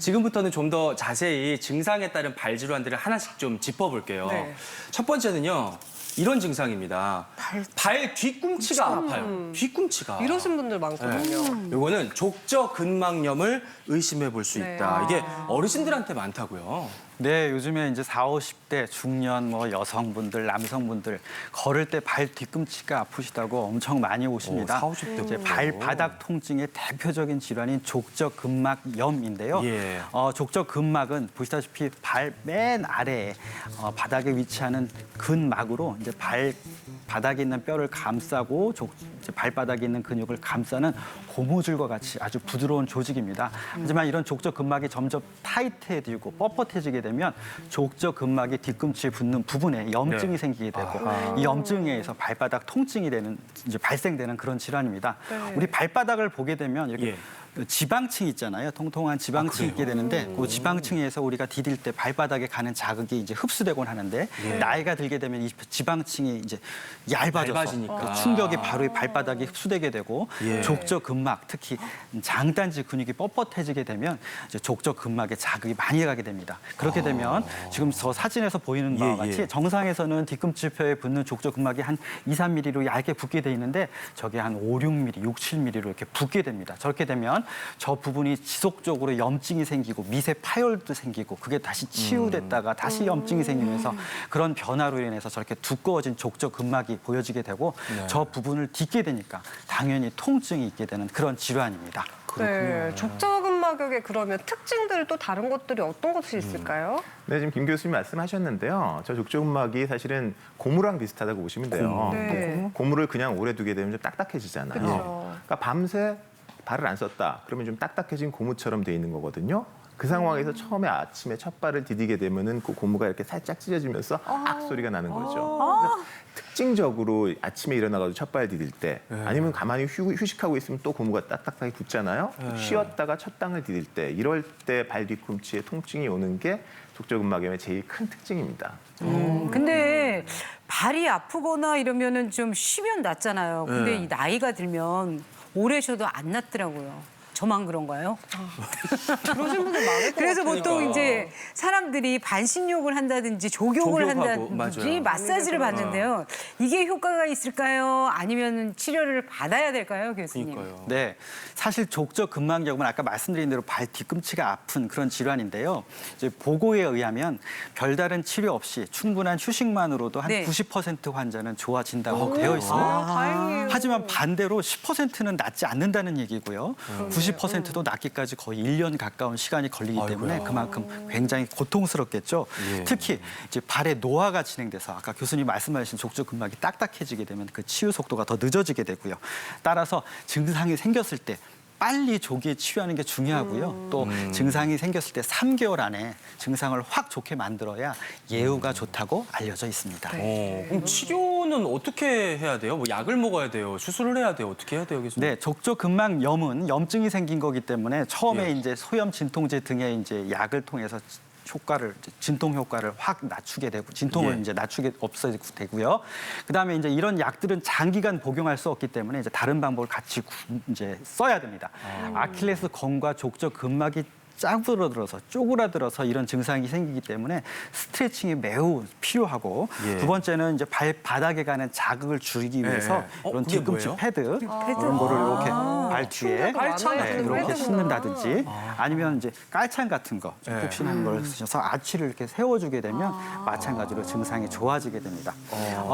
지금부터는 좀 더 자세히 증상에 따른 발 질환들을 하나씩 좀 짚어볼게요. 네. 첫 번째는요. 이런 증상입니다. 발 뒤꿈치가 아파요. 뒤꿈치가. 이러신 분들 많거든요. 요거는 족저근막염을 의심해 볼 수 네. 있다. 이게 어르신들한테 많다고요. 네, 요즘에 이제 40, 50대 중년 뭐 여성분들, 남성분들 걸을 때 발 뒤꿈치가 아프시다고 엄청 많이 오십니다. 40, 50대 이제 발바닥 통증의 대표적인 질환인 족저근막염인데요. 예. 족저근막은 보시다시피 발 맨 아래에 바닥에 위치하는 근막으로 이제 발바닥에 있는 뼈를 감싸고 이제 발바닥에 있는 근육을 감싸는 고무줄과 같이 아주 부드러운 조직입니다. 하지만 이런 족저근막이 점점 타이트해지고 뻣뻣해지게 되면 족저근막이 뒤꿈치에 붙는 부분에 염증이 네. 생기게 되고 이 염증에 의해서 발바닥 통증이 이제 발생되는 그런 질환입니다. 네. 우리 발바닥을 보게 되면 이렇게 예. 지방층 있잖아요. 통통한 지방층이 있게 되는데 그 지방층에서 우리가 디딜 때 발바닥에 가는 자극이 이제 흡수되곤 하는데 나이가 들게 되면 이 지방층이 이제 얇아져서 얇아지니까. 그 충격이 바로 이 발바닥에 흡수되게 되고 예. 족저근막 특히 장단지 근육이 뻣뻣해지게 되면 이제 족저근막에 자극이 많이 가게 됩니다. 그렇게 되면 지금 저 사진에서 보이는 바와 예, 예. 같이 정상에서는 뒤꿈치뼈에 붙는 족저근막이 한 2, 3mm로 얇게 붙게 돼 있는데 저게 한 5, 6mm, 6, 7mm로 이렇게 붙게 됩니다. 저렇게 되면 저 부분이 지속적으로 염증이 생기고 미세 파열도 생기고 그게 다시 치유됐다가 다시 염증이 생기면서 그런 변화로 인해서 저렇게 두꺼워진 족저근막이 보여지게 되고 저 부분을 딛게 되니까 당연히 통증이 있게 되는 그런 질환입니다. 네, 족저근막염의 그러면 특징들 또 다른 것들이 어떤 것이 있을까요? 네, 지금 김 교수님 말씀하셨는데요. 저 족저근막이 사실은 고무랑 비슷하다고 보시면 돼요. 네. 고무를 그냥 오래 두게 되면 좀 딱딱해지잖아요. 그렇죠. 그러니까 밤새 발을 안 썼다. 그러면 좀 딱딱해진 고무처럼 돼 있는 거거든요. 그 상황에서 처음에 아침에 첫 발을 디디게 되면은 그 고무가 이렇게 살짝 찢어지면서 악 소리가 나는 거죠. 그래서 특징적으로 아침에 일어나가지고 첫 발 디딜 때 아니면 가만히 휴식하고 있으면 또 고무가 딱딱하게 붙잖아요. 쉬었다가 첫 땅을 디딜 때 이럴 때 발 뒤꿈치에 통증이 오는 게 족저근막염의 제일 큰 특징입니다. 근데 발이 아프거나 이러면은 좀 쉬면 낫잖아요. 근데 네. 이 나이가 들면 오래 쉬어도 안 낫더라고요. 저만 그런가요? 그러신 분들 많을 것 그래서 같아요. 보통 이제 사람들이 반신욕을 한다든지 조욕을 조욕하고, 한다든지 맞아요. 마사지를 받는데요. 이게 효과가 있을까요? 아니면 치료를 받아야 될까요, 교수님? 그러니까요. 네, 사실 족저근막염은 아까 말씀드린 대로 발 뒤꿈치가 아픈 그런 질환인데요. 이제 보고에 의하면 별다른 치료 없이 충분한 휴식만으로도 한 네. 90% 환자는 좋아진다고 되어 있습니다. 다행이에요. 하지만 반대로 10%는 낫지 않는다는 얘기고요. 90%도 낫기까지 거의 1년 가까운 시간이 걸리기 때문에 아이고야. 그만큼 굉장히 고통스럽겠죠. 예. 특히 이제 발에 노화가 진행돼서 아까 교수님 말씀하신 족저근막이 딱딱해지게 되면 그 치유 속도가 더 늦어지게 되고요. 따라서 증상이 생겼을 때 빨리 조기에 치유하는 게 중요하고요. 또 증상이 생겼을 때 3개월 안에 증상을 확 좋게 만들어야 예후가 좋다고 알려져 있습니다. 그럼 치료는 어떻게 해야 돼요? 뭐 약을 먹어야 돼요? 수술을 해야 돼요? 어떻게 해야 돼요, 교수님? 네, 족저근막염은 염증이 생긴 거기 때문에 처음에 예. 이제 소염 진통제 등의 이제 약을 통해서 진통 효과를 확 낮추게 되고 진통을 예. 이제 낮추게 없애게 되고요. 그다음에 이제 이런 약들은 장기간 복용할 수 없기 때문에 이제 다른 방법을 같이 이제 써야 됩니다. 아킬레스 건과 족저근막이 쪼그라들어서 이런 증상이 생기기 때문에 스트레칭이 매우 필요하고 예. 두 번째는 이제 발바닥에 가는 자극을 줄이기 위해서 예. 이런 그게 뒤꿈치 뭐예요? 패드 이런 거를 이렇게 발 뒤에 깔창 같은 거 이렇게 패드구나. 씻는다든지 아니면 이제 깔창 같은 거 좀 예. 푹신한 걸 쓰셔서 아치를 이렇게 세워주게 되면 마찬가지로 증상이 좋아지게 됩니다.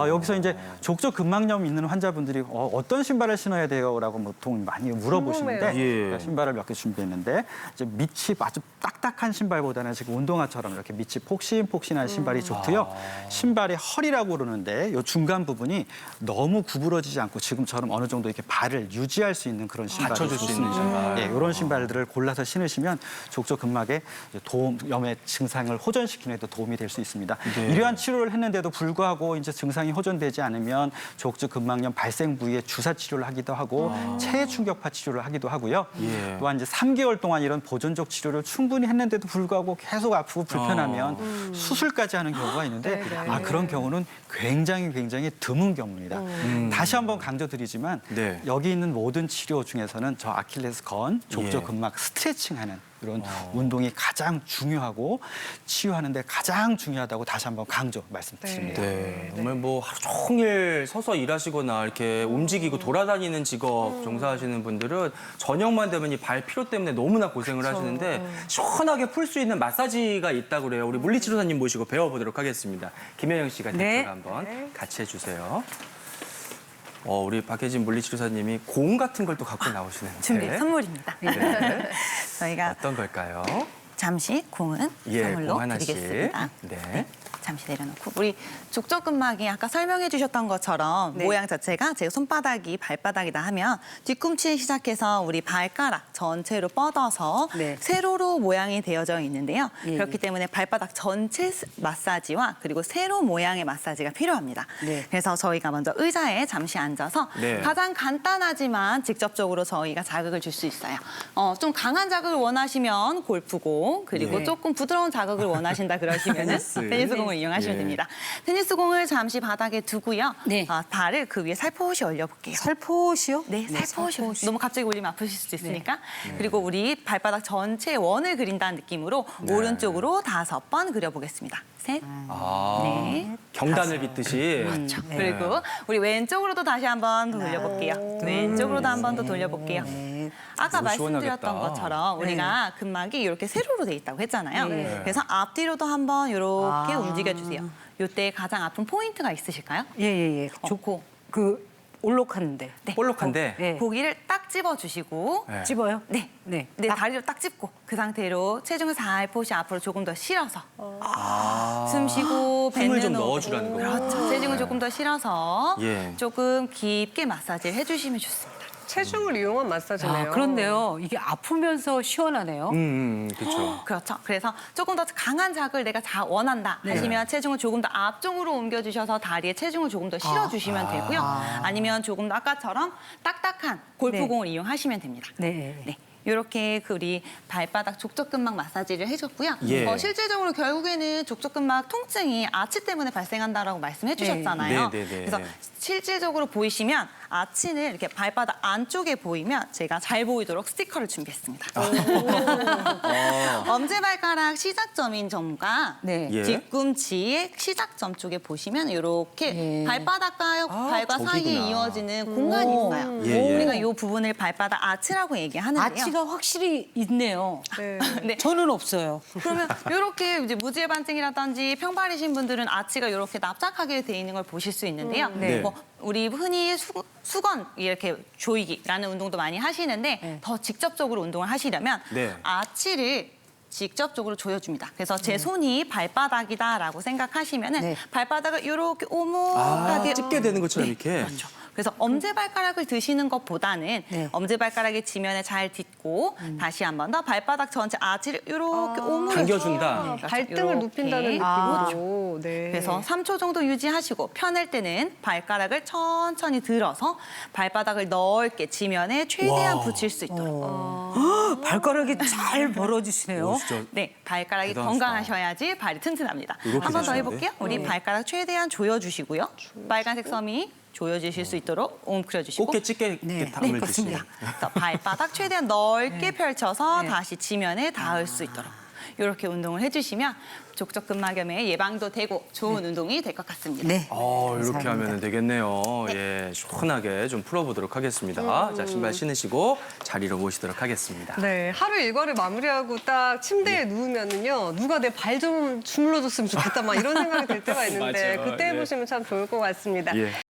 여기서 이제 족저근막염 있는 환자분들이 어떤 신발을 신어야 돼요라고 보통 많이 물어보시는데 궁금해요. 예. 제가 신발을 몇 개 준비했는데 이제 밑이 아주 딱딱한 신발보다는 지금 운동화처럼 이렇게 밑이 폭신폭신한 신발이 좋고요. 신발의 허리라고 그러는데 이 중간 부분이 너무 구부러지지 않고 지금처럼 어느 정도 이렇게 발을 유지할 수 있는 그런 신발이 받쳐줄 수 있는 좋습니다. 신발. 예, 이런 신발들을 골라서 신으시면 족저근막의 염의 증상을 호전시키는 데도 도움이 될 수 있습니다. 네. 이러한 치료를 했는데도 불구하고 이제 증상이 호전되지 않으면 족저근막염 발생 부위에 주사 치료를 하기도 하고 체해 충격파 치료를 하기도 하고요. 예. 또한 이제 3개월 동안 이런 보존적 치료를 충분히 했는데도 불구하고 계속 아프고 불편하면 수술까지 하는 경우가 있는데 그런 경우는 굉장히 드문 경우입니다. 다시 한번 강조드리지만 네. 여기 있는 모든 치료 중에서는 저 아킬레스건, 족저근막 스트레칭하는 이런 운동이 가장 중요하고 치유하는데 가장 중요하다고 다시 한번 강조 말씀드립니다. 네, 정말 뭐 하루 종일 서서 일하시거나 이렇게 움직이고 돌아다니는 직업 종사하시는 분들은 저녁만 되면 이 발 피로 때문에 너무나 고생을 하시는데 시원하게 풀 수 있는 마사지가 있다고 그래요. 우리 물리치료사님 모시고 배워보도록 하겠습니다. 김혜영 씨가 네. 댓글 한번 같이 해주세요. 우리 박혜진 물리치료사님이 공 같은 걸 또 갖고 나오시는데. 준비 선물입니다. 네. 저희가 어떤 걸까요? 잠시 공은 예, 선물로 공 하나씩. 드리겠습니다. 네. 잠시 내려놓고 우리 족저근막이 아까 설명해 주셨던 것처럼 모양 자체가 제 손바닥이 발바닥이다 하면 뒤꿈치에 시작해서 우리 발가락 전체로 뻗어서 네. 세로로 모양이 되어져 있는데요. 예, 그렇기 예. 때문에 발바닥 전체 마사지와 그리고 세로 모양의 마사지가 필요합니다. 네. 그래서 저희가 먼저 의자에 잠시 앉아서 네. 가장 간단하지만 직접적으로 저희가 자극을 줄 수 있어요. 좀 강한 자극을 원하시면 골프공 그리고 네. 조금 부드러운 자극을 원하신다 그러시면은 테니스 공을 이용하시면 예. 됩니다. 테니스 공을 잠시 바닥에 두고요. 네. 발을 그 위에 살포시 올려볼게요. 살포시요? 네, 살포시. 너무 갑자기 올리면 아프실 수도 있으니까. 그리고 우리 발바닥 전체에 원을 그린다는 느낌으로 오른쪽으로 5번 그려보겠습니다. 셋, 네. 경단을 빚듯이. 그렇죠. 그리고 우리 왼쪽으로도 다시 한번 돌려볼게요. 왼쪽으로도 한 번 더 돌려볼게요. 아까 너무 말씀드렸던 시원하겠다. 것처럼 우리가 근막이 이렇게 세로로 돼 있다고 했잖아요. 그래서 앞뒤로도 한번 이렇게 움직여주세요. 이때 가장 아픈 포인트가 있으실까요? 예예예. 좋고 그 올록하는데. 볼록한데. 네. 고기를 딱 집어주시고 네. 집어요? 네. 네. 네, 다리를 딱 짚고 그 상태로 체중을 살포시 앞으로 조금 더 실어서 숨 쉬고 배 힘을 좀 내놓고. 넣어주라는 거구나. 그렇죠. 체중을 조금 더 실어서 예. 조금 깊게 마사지를 해주시면 좋습니다. 체중을 이용한 마사지네요. 그런데요. 이게 아프면서 시원하네요. 그렇죠. 그렇죠. 그래서 조금 더 강한 자극을 내가 원한다 하시면 체중을 조금 더 앞쪽으로 옮겨주셔서 다리에 체중을 조금 더 실어주시면 되고요. 아니면 조금 더 아까처럼 딱딱한 골프공을 이용하시면 됩니다. 네. 네. 이렇게 우리 발바닥 족저근막 마사지를 해줬고요. 예. 실질적으로 결국에는 족저근막 통증이 아치 때문에 발생한다라고 말씀해 주셨잖아요. 네, 네, 네. 그래서 실질적으로 보이시면 아치는 이렇게 발바닥 안쪽에 보이면 제가 잘 보이도록 스티커를 준비했습니다. 엄지발가락 시작점인 점과 네. 예. 뒤꿈치의 시작점 쪽에 보시면 이렇게 예. 발바닥과 발과 저기구나. 사이에 이어지는 공간이 있어요. 예, 예. 우리가 이 부분을 발바닥 아치라고 얘기하는데요. 아치가 확실히 있네요. 네. 네. 저는 없어요. 그러면 이렇게 이제 무지해반증이라든지 평발이신 분들은 아치가 이렇게 납작하게 돼 있는 걸 보실 수 있는데요. 네. 뭐 우리 흔히 수건 이렇게 조이기라는 운동도 많이 하시는데 더 직접적으로 운동을 하시려면 네. 아치를 직접적으로 조여줍니다. 그래서 제 손이 발바닥이다라고 생각하시면은 네. 발바닥을 이렇게 오목하게 집게 되는 것처럼 이렇게. 그렇죠. 그래서 엄지발가락을 드시는 것보다는 네. 엄지발가락이 지면에 잘 딛고 다시 한 번 더 발바닥 전체 아치를 이렇게 오므려 당겨준다. 발등을 높인다는 느낌으로. 네. 그래서 3초 정도 유지하시고 편할 때는 발가락을 천천히 들어서 발바닥을 넓게 지면에 최대한 와. 붙일 수 있도록. 발가락이 잘 벌어지시네요. 진짜. 네, 발가락이 대단하시다. 건강하셔야지 발이 튼튼합니다. 이렇게 한 번 더 되시는데? 해볼게요. 우리 발가락 최대한 조여주시고요. 빨간색 섬이 조여주실 수 있도록 웅크려주시고. 꽃게 찌개 네. 담을 네, 듯이. 그렇습니다. 그래서 발바닥 최대한 넓게 펼쳐서 다시 지면에 닿을 수 있도록 이렇게 운동을 해주시면 족저근막염의 예방도 되고 좋은 운동이 될 것 같습니다. 네. 이렇게 감사합니다. 하면 되겠네요. 예, 시원하게 좀 풀어보도록 하겠습니다. 자, 신발 신으시고 자리로 모시도록 하겠습니다. 네, 하루 일과를 마무리하고 딱 침대에 누우면은요, 누가 내 발 좀 주물러줬으면 좋겠다, 막 이런 생각이 들 때가 있는데, 맞아요. 그때 네. 해보시면 참 좋을 것 같습니다. 예.